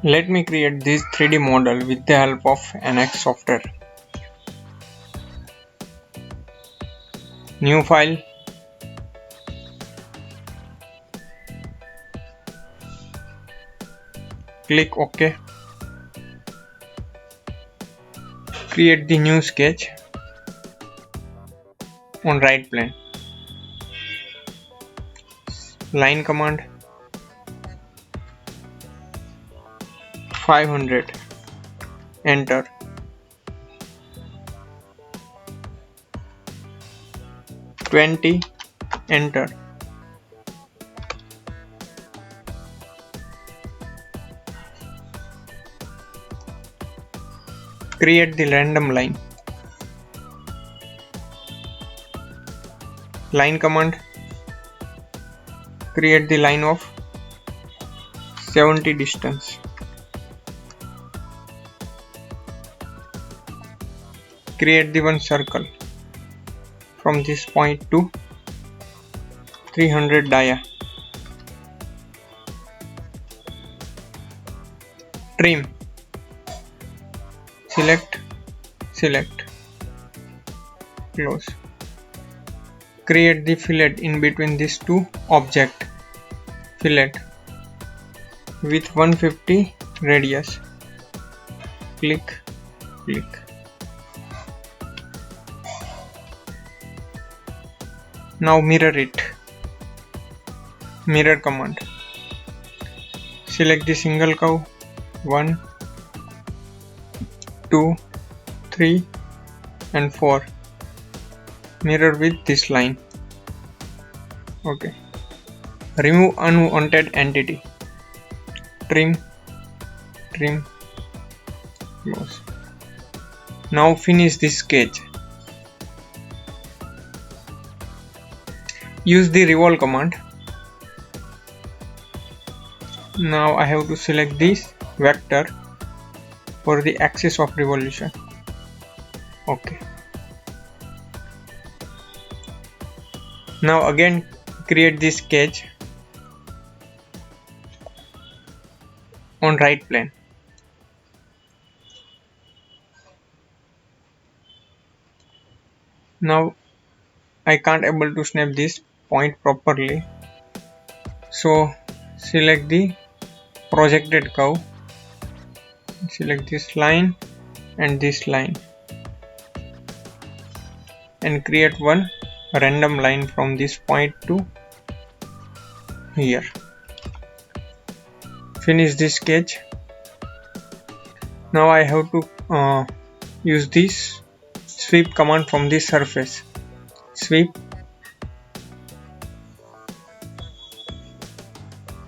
Let me create this 3D model with the help of NX software. New file. Click OK. Create the new sketch on right plane. Line command 500. Enter. $20. Enter. Create the random line. Line command. Create the line of 70 distance. Create the one circle from this point to 300 dia. Trim. Select, close. Create the fillet in between these two objects. Fillet with 150 radius. Click. Now mirror it. Mirror command. Select the single curve. 1, 2, 3 and 4. Mirror with this line. Okay. Remove unwanted entity. Trim, close. Now finish this sketch. Use the revolve command. Now I have to select this vector for the axis of revolution. Okay. Now again create this sketch on right plane. Now I can't able to snap this point properly, so select the projected curve. Select this line and this line and create one random line from this point to here. Finish this sketch. Now I have to use this sweep command from this surface. Sweep.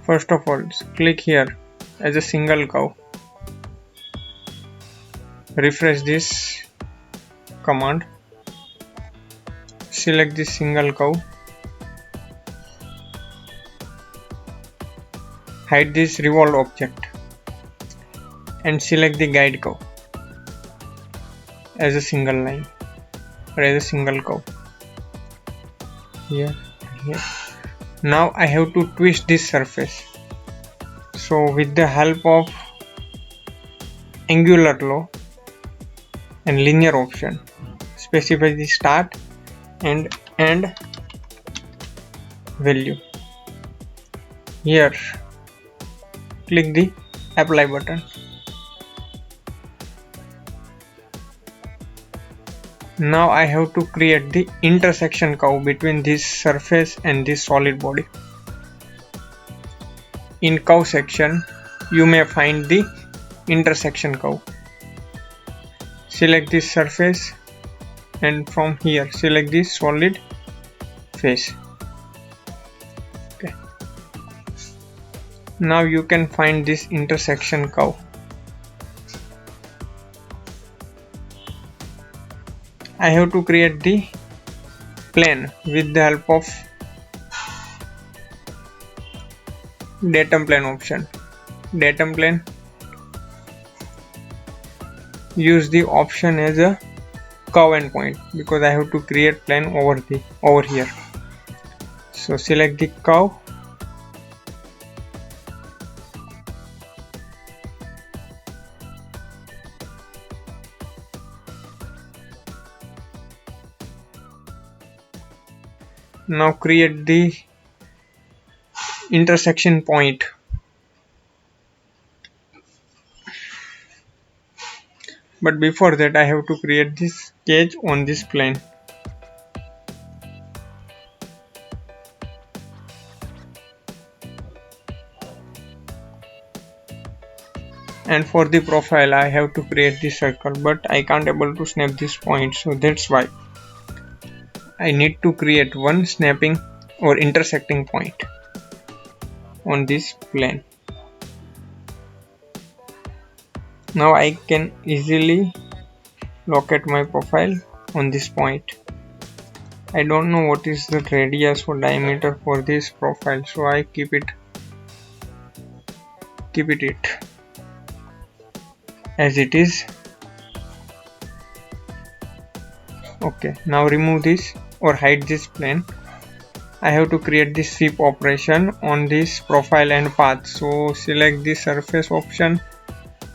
First of all, click here as a single curve. Refresh this command. Select this single curve. Hide this revolve object and select the guide curve as a single line or as a single curve. Here. Now I have to twist this surface. So with the help of angular law and linear option, specify the start and end value. Here click the apply button. Now I have to create the intersection curve between this surface and this solid body. In curve section you may find the intersection curve. Select this surface and from here select this solid face. Okay. Now you can find this intersection curve. I have to create the plane with the help of datum plane option. Datum plane, use the option as a curve endpoint because I have to create plane over here. So select the curve Now create the intersection point. But before that I have to create this sketch on this plane. And for the profile I have to create this circle, but I can't able to snap this point, so that's why I need to create one snapping or intersecting point on this plane. Now I can easily locate my profile on this point. I don't know what is the radius or diameter for this profile, so I keep it as it is. Okay, now remove this or hide this plane. I have to create this sweep operation on this profile and path, so select the surface option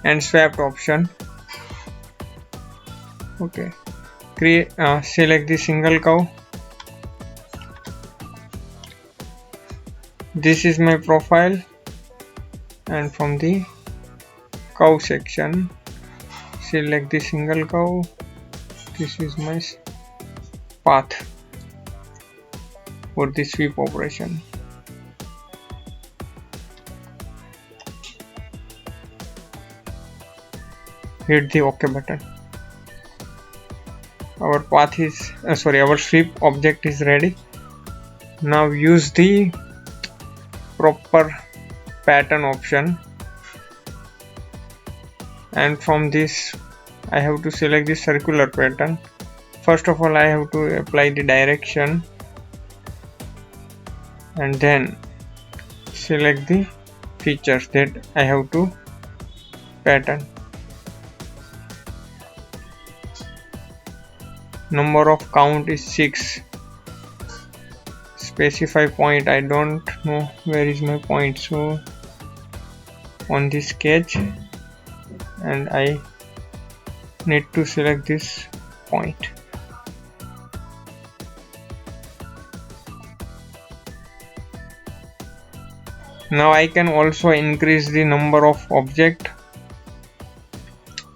and swept option. Okay, select the single curve. This is my profile, and from the curve section select the single curve. This is my path for the sweep operation. Hit the OK button. Our path is our sweep object is ready. Now use the proper pattern option, and from this I have to select the circular pattern. First of all I have to apply the direction and then select the features that I have to pattern. Number of count is 6. Specify point, I don't know where is my point, so on this sketch, and I need to select this point. Now I can also increase the number of object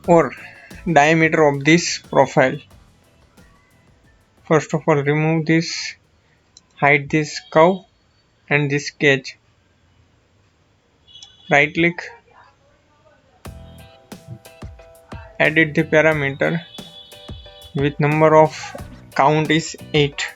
or diameter of this profile. First of all remove this, hide this curve and this sketch. Right click, edit the parameter with number of count is 8.